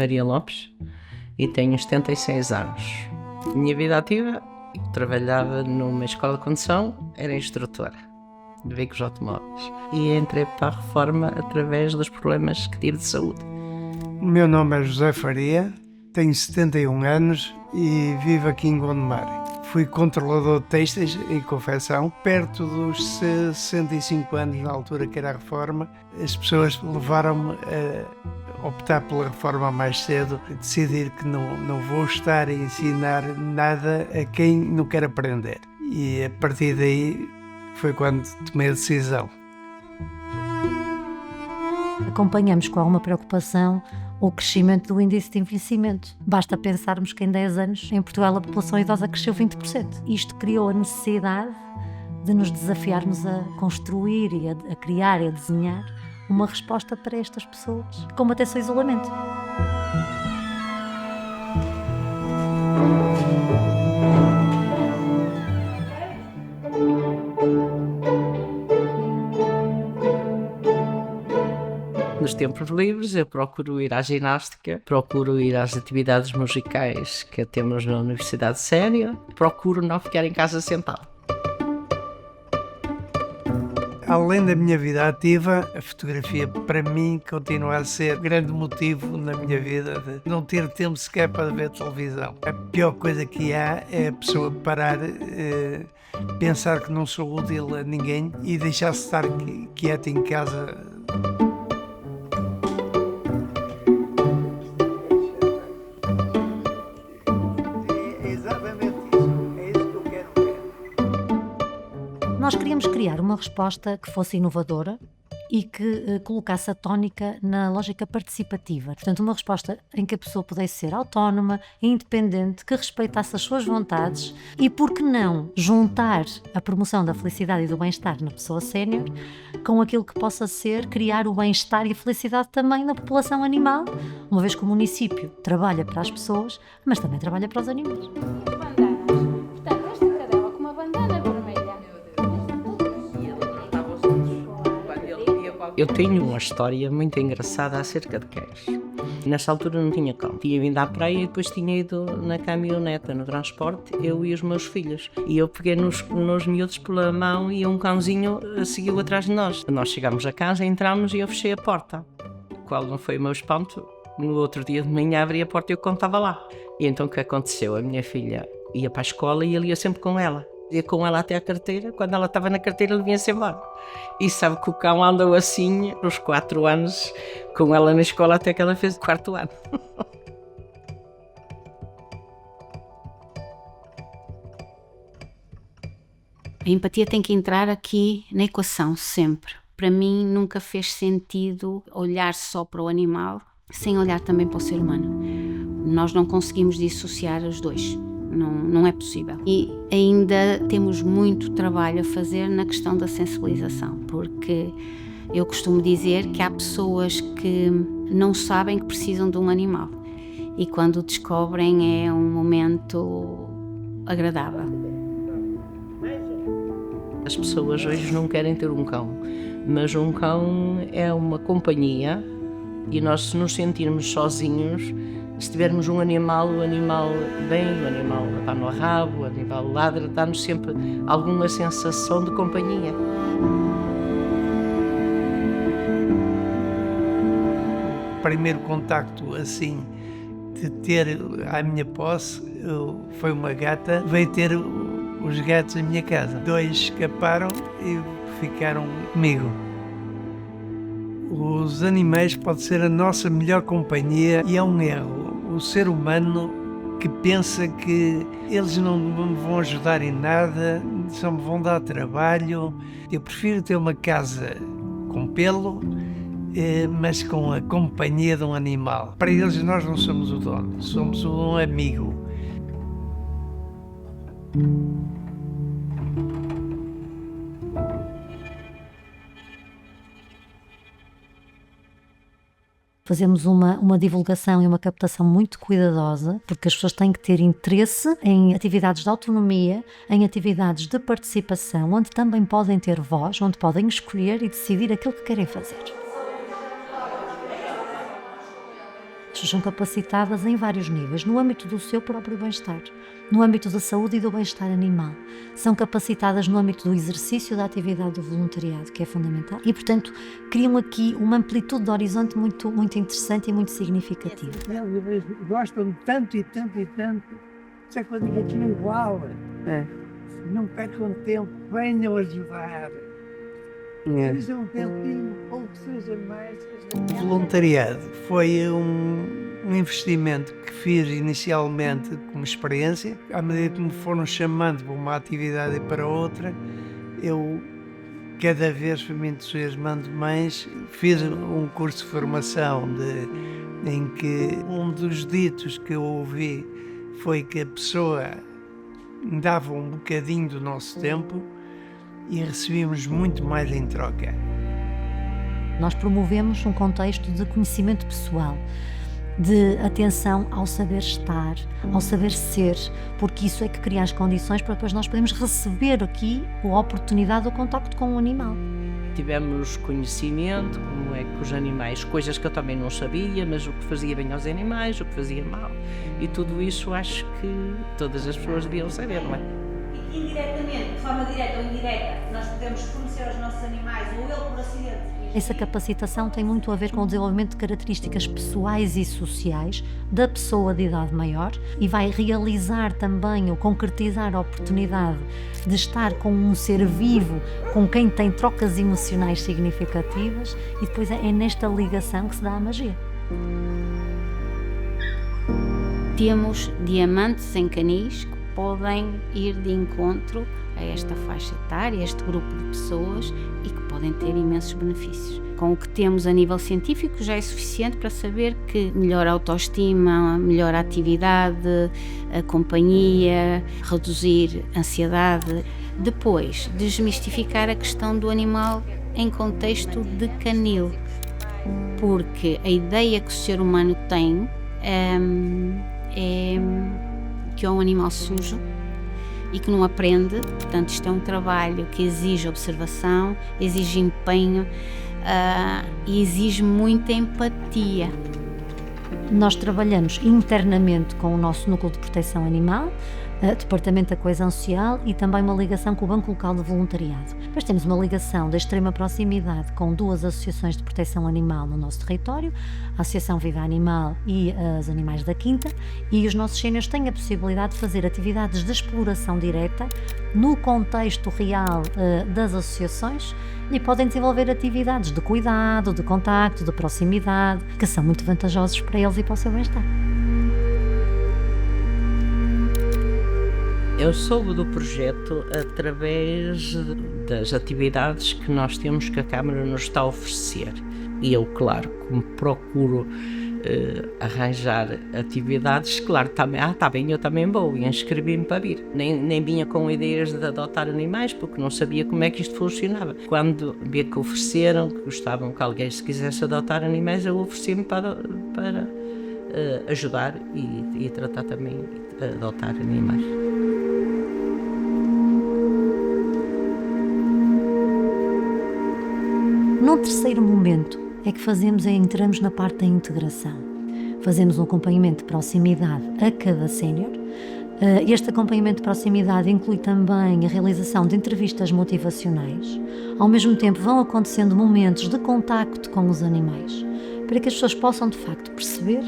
Maria Lopes e tenho 76 anos. Minha vida ativa, trabalhava numa escola de condução, era instrutora de veículos automóveis e entrei para a reforma através dos problemas que tive de saúde. O meu nome é José Faria, tenho 71 anos e vivo aqui em Gondomar. Fui controlador de têxteis e confecção. Perto dos 65 anos, na altura que era a reforma, as pessoas levaram-me a optar pela reforma mais cedo, a decidir que não vou estar a ensinar nada a quem não quer aprender. E a partir daí foi quando tomei a decisão. Acompanhamos com alguma preocupação o crescimento do índice de envelhecimento. Basta pensarmos que em 10 anos, em Portugal, a população idosa cresceu 20%. Isto criou a necessidade de nos desafiarmos a construir e a criar e a desenhar uma resposta para estas pessoas, combater-se o isolamento. Nos tempos livres eu procuro ir à ginástica, procuro ir às atividades musicais que temos na Universidade Séria, procuro não ficar em casa sentado. Além da minha vida ativa, a fotografia para mim continua a ser um grande motivo na minha vida de não ter tempo sequer para ver televisão. A pior coisa que há é a pessoa parar, pensar que não sou útil a ninguém e deixar-se estar quieto em casa. Nós queríamos criar uma resposta que fosse inovadora e que colocasse a tónica na lógica participativa. Portanto, uma resposta em que a pessoa pudesse ser autónoma, independente, que respeitasse as suas vontades e, por que não, juntar a promoção da felicidade e do bem-estar na pessoa sénior com aquilo que possa ser criar o bem-estar e a felicidade também na população animal, uma vez que o município trabalha para as pessoas, mas também trabalha para os animais. Eu tenho uma história muito engraçada acerca de cães. Nessa altura não tinha cão. Tinha vindo à praia e depois tinha ido na caminhoneta, no transporte, eu e os meus filhos. E eu peguei nos miúdos pela mão e um cãozinho seguiu atrás de nós. Nós chegámos a casa, entramos e eu fechei a porta. Qual não foi o meu espanto? No outro dia de manhã abri a porta e o cão estava lá. E então o que aconteceu? A minha filha ia para a escola e ele ia sempre com ela. Ia com ela até à carteira, quando ela estava na carteira ele vinha-se embora. E sabe que o cão andou assim nos 4 anos com ela na escola até que ela fez o 4º ano. A empatia tem que entrar aqui na equação sempre. Para mim nunca fez sentido olhar só para o animal sem olhar também para o ser humano. Nós não conseguimos dissociar os dois. Não é possível. E ainda temos muito trabalho a fazer na questão da sensibilização, porque eu costumo dizer que há pessoas que não sabem que precisam de um animal e quando o descobrem é um momento agradável. As pessoas hoje não querem ter um cão, mas um cão é uma companhia e nós, se nos sentirmos sozinhos, se tivermos um animal, o animal vem, o animal está no rabo, o animal ladra, dá-nos sempre alguma sensação de companhia. O primeiro contacto assim de ter à minha posse foi uma gata, veio ter os gatos em minha casa. 2 escaparam e ficaram comigo. Os animais podem ser a nossa melhor companhia e é um erro. O ser humano que pensa que eles não me vão ajudar em nada, só me vão dar trabalho. Eu prefiro ter uma casa com pelo, mas com a companhia de um animal. Para eles nós não somos o dono, somos um amigo. Fazemos uma divulgação e uma captação muito cuidadosa, porque as pessoas têm que ter interesse em atividades de autonomia, em atividades de participação, onde também podem ter voz, onde podem escolher e decidir aquilo que querem fazer. As pessoas são capacitadas em vários níveis, no âmbito do seu próprio bem-estar, no âmbito da saúde e do bem-estar animal. São capacitadas no âmbito do exercício da atividade do voluntariado, que é fundamental, e, portanto, criam aqui uma amplitude de horizonte muito, muito interessante e muito significativa. Eles gostam tanto e tanto e tanto, isso é quando digo que não igual. Não percam tempo, venham ajudar. Seja um tempinho, ou que seja mais. O voluntariado foi um investimento que fiz inicialmente como experiência. À medida que me foram chamando para uma atividade e para outra, eu cada vez fui me entusiasmando mais. Fiz um curso de formação em que um dos ditos que eu ouvi foi que a pessoa dava um bocadinho do nosso tempo e recebíamos muito mais em troca. Nós promovemos um contexto de conhecimento pessoal, de atenção ao saber estar, ao saber ser, porque isso é que cria as condições para depois nós podermos receber aqui a oportunidade do contacto com o animal. Tivemos conhecimento, como é que os animais, coisas que eu também não sabia, mas o que fazia bem aos animais, o que fazia mal. E tudo isso acho que todas as pessoas deviam saber, não é? E indiretamente, de forma direta ou indireta, nós podemos fornecer aos nossos animais, ou ele por acidente. Essa capacitação tem muito a ver com o desenvolvimento de características pessoais e sociais da pessoa de idade maior e vai realizar também ou concretizar a oportunidade de estar com um ser vivo com quem tem trocas emocionais significativas e depois é nesta ligação que se dá a magia. Temos diamantes em canis que podem ir de encontro a esta faixa etária, a este grupo de pessoas e que podem ter imensos benefícios. Com o que temos a nível científico já é suficiente para saber que melhora a autoestima, melhora a atividade, a companhia, reduzir a ansiedade. Depois, desmistificar a questão do animal em contexto de canil, porque a ideia que o ser humano tem é que é um animal sujo e que não aprende, portanto isto é um trabalho que exige observação, exige empenho e exige muita empatia. Nós trabalhamos internamente com o nosso núcleo de proteção animal, Departamento da Coesão Social e também uma ligação com o Banco Local de Voluntariado. Depois temos uma ligação da extrema proximidade com duas associações de proteção animal no nosso território, a Associação Viva Animal e os Animais da Quinta, e os nossos séniores têm a possibilidade de fazer atividades de exploração direta no contexto real das associações e podem desenvolver atividades de cuidado, de contacto, de proximidade, que são muito vantajosos para eles e para o seu bem-estar. Eu soube do projeto através das atividades que nós temos que a Câmara nos está a oferecer. E eu, claro, como procuro arranjar atividades, claro, também, está bem, eu também vou, e inscrevi-me para vir. Nem vinha com ideias de adotar animais, porque não sabia como é que isto funcionava. Quando vi que ofereceram, que gostavam que alguém se quisesse adotar animais, eu ofereci-me para ajudar e tratar também de adotar animais. Num terceiro momento é que entramos na parte da integração. Fazemos um acompanhamento de proximidade a cada sénior. Este acompanhamento de proximidade inclui também a realização de entrevistas motivacionais. Ao mesmo tempo vão acontecendo momentos de contacto com os animais, para que as pessoas possam de facto perceber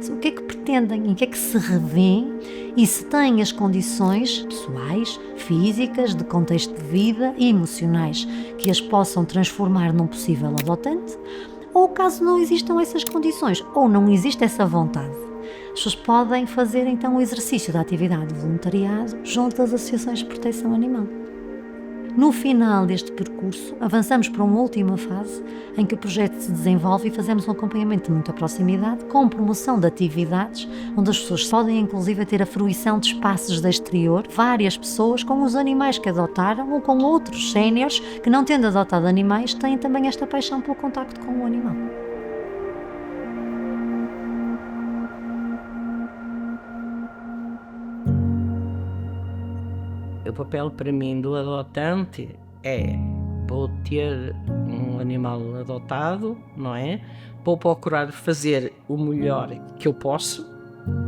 o que é que pretendem, em que é que se revêem e se têm as condições pessoais, físicas, de contexto de vida e emocionais que as possam transformar num possível adotante, ou caso não existam essas condições ou não existe essa vontade. As pessoas podem fazer então o exercício da atividade de voluntariado junto das associações de proteção animal. No final deste percurso, avançamos para uma última fase em que o projeto se desenvolve e fazemos um acompanhamento de muita proximidade com promoção de atividades onde as pessoas podem inclusive ter a fruição de espaços de exterior, várias pessoas com os animais que adotaram ou com outros séniores que, não tendo adotado animais, têm também esta paixão pelo contacto com o animal. O papel para mim do adotante é vou ter um animal adotado, não é? Vou procurar fazer o melhor que eu posso.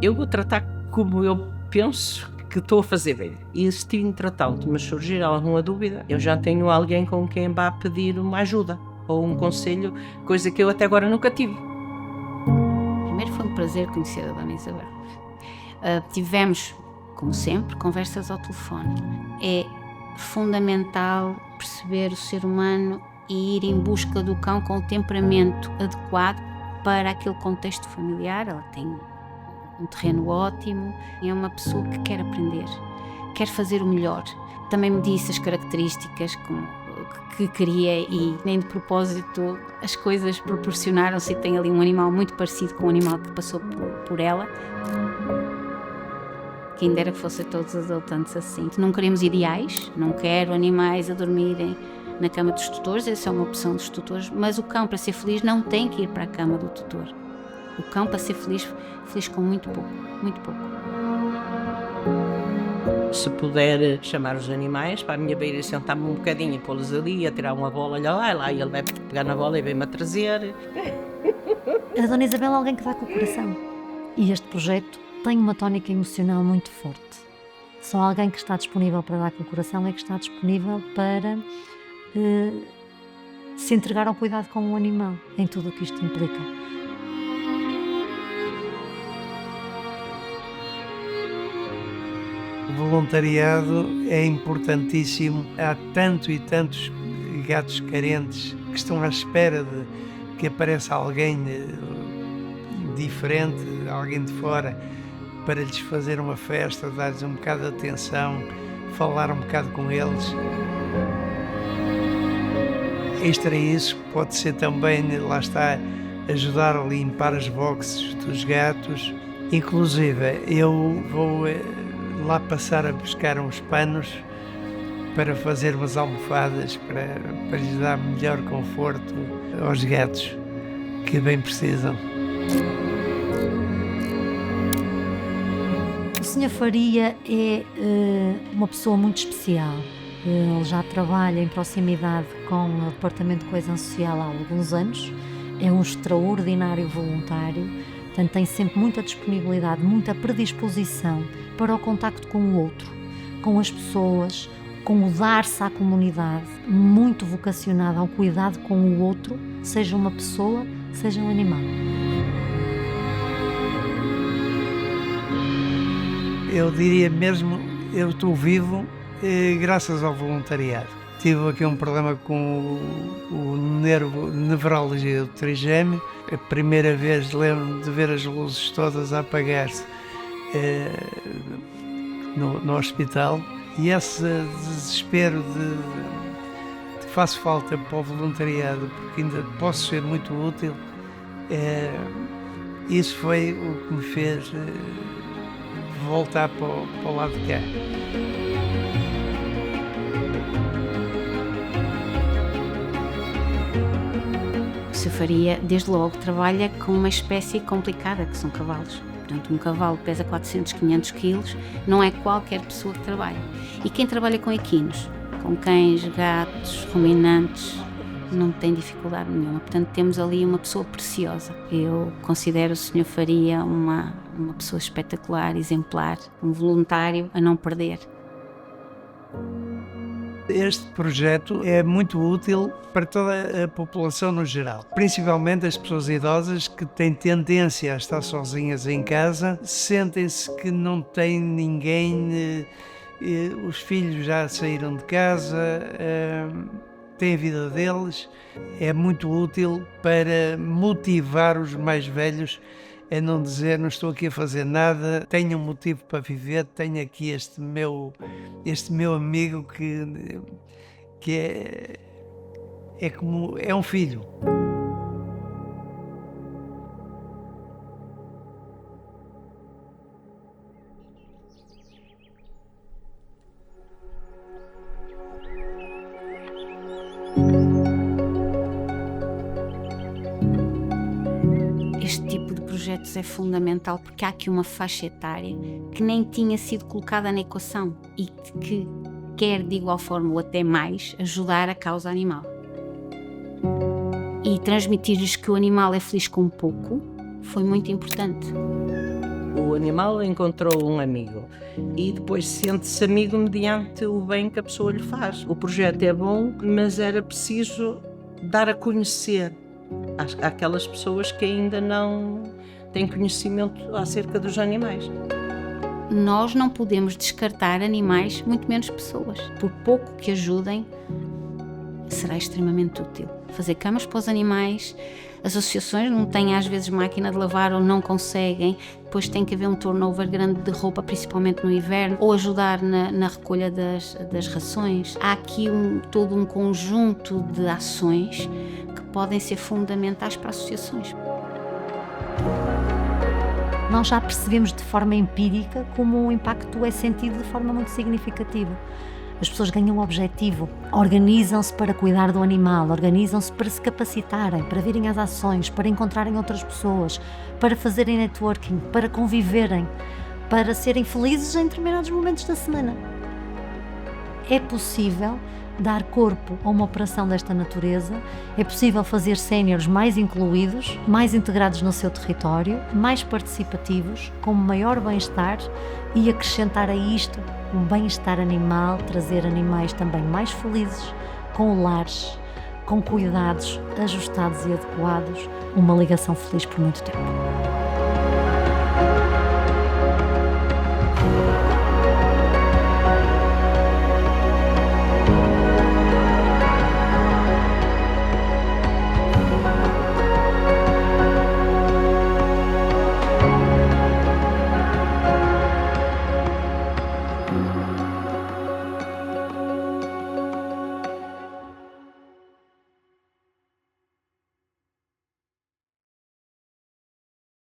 Eu vou tratar como eu penso que estou a fazer bem. E se entretanto me surgir alguma dúvida, eu já tenho alguém com quem vá pedir uma ajuda ou um conselho, coisa que eu até agora nunca tive. Primeiro foi um prazer conhecer a Dona Isabel. Tivemos, como sempre, conversas ao telefone. É fundamental perceber o ser humano e ir em busca do cão com o temperamento adequado para aquele contexto familiar. Ela tem um terreno ótimo, é uma pessoa que quer aprender, quer fazer o melhor. Também me disse as características que queria e nem de propósito as coisas proporcionaram-se, e tem ali um animal muito parecido com o animal que passou por ela. Quem dera que fossem todos adotantes assim. Não queremos ideais, não quero animais a dormirem na cama dos tutores, essa é uma opção dos tutores, mas o cão, para ser feliz, não tem que ir para a cama do tutor. O cão, para ser feliz com muito pouco, muito pouco. Se puder chamar os animais para a minha beira e sentar-me um bocadinho e pô-los ali, a tirar uma bola, olha lá, e ele vai pegar na bola e vem-me a trazer. A Dona Isabel é alguém que dá com o coração. E este projeto tem uma tónica emocional muito forte. Só alguém que está disponível para dar com o coração é que está disponível para se entregar ao cuidado com o animal, em tudo o que isto implica. O voluntariado é importantíssimo. Há tanto e tantos gatos carentes que estão à espera de que apareça alguém diferente, alguém de fora, para lhes fazer uma festa, dar-lhes um bocado de atenção, falar um bocado com eles. Extra isso, pode ser também, lá está, ajudar a limpar as boxes dos gatos. Inclusive, eu vou lá passar a buscar uns panos para fazer umas almofadas para lhes dar melhor conforto aos gatos, que bem precisam. O Sr. Faria é uma pessoa muito especial. Ele já trabalha em proximidade com o Departamento de Coesão Social há alguns anos. É um extraordinário voluntário. Portanto, tem sempre muita disponibilidade, muita predisposição para o contacto com o outro, com as pessoas, com o dar-se à comunidade, muito vocacionado ao cuidado com o outro, seja uma pessoa, seja um animal. Eu diria mesmo, eu estou vivo graças ao voluntariado. Tive aqui um problema com o nevralgia do trigêmeo. A primeira vez lembro-me de ver as luzes todas a apagar-se no hospital, e esse desespero de que faço falta para o voluntariado, porque ainda posso ser muito útil, isso foi o que me fez voltar para o lado de cá. O Sr. Faria, desde logo, trabalha com uma espécie complicada, que são cavalos. Portanto, um cavalo pesa 400, 500 quilos, não é qualquer pessoa que trabalha. E quem trabalha com equinos, com cães, gatos, ruminantes, não tem dificuldade nenhuma. Portanto, temos ali uma pessoa preciosa. Eu considero o Sr. Faria uma pessoa espetacular, exemplar, um voluntário a não perder. Este projeto é muito útil para toda a população no geral, principalmente as pessoas idosas que têm tendência a estar sozinhas em casa, sentem-se que não têm ninguém, os filhos já saíram de casa, têm a vida deles. É muito útil para motivar os mais velhos a não dizer: não estou aqui a fazer nada, tenho um motivo para viver, tenho aqui este meu amigo que é como é um filho. Este tipo de projetos é fundamental porque há aqui uma faixa etária que nem tinha sido colocada na equação e que quer de igual forma ou até mais ajudar a causa animal. E transmitir-lhes que o animal é feliz com pouco foi muito importante. O animal encontrou um amigo e depois sente-se amigo mediante o bem que a pessoa lhe faz. O projeto é bom, mas era preciso dar a conhecer àquelas pessoas que ainda não têm conhecimento acerca dos animais. Nós não podemos descartar animais, muito menos pessoas. Por pouco que ajudem, será extremamente útil. Fazer camas para os animais, as associações não têm às vezes máquina de lavar ou não conseguem, depois tem que haver um turnover grande de roupa, principalmente no inverno, ou ajudar na recolha das rações. Há aqui todo um conjunto de ações que podem ser fundamentais para associações. Nós já percebemos de forma empírica como o impacto é sentido de forma muito significativa. As pessoas ganham um objetivo, organizam-se para cuidar do animal, organizam-se para se capacitarem, para virem às ações, para encontrarem outras pessoas, para fazerem networking, para conviverem, para serem felizes em determinados momentos da semana. É possível dar corpo a uma operação desta natureza, é possível fazer séniores mais incluídos, mais integrados no seu território, mais participativos, com maior bem-estar e acrescentar a isto o bem-estar animal, trazer animais também mais felizes, com lares, com cuidados ajustados e adequados, uma ligação feliz por muito tempo.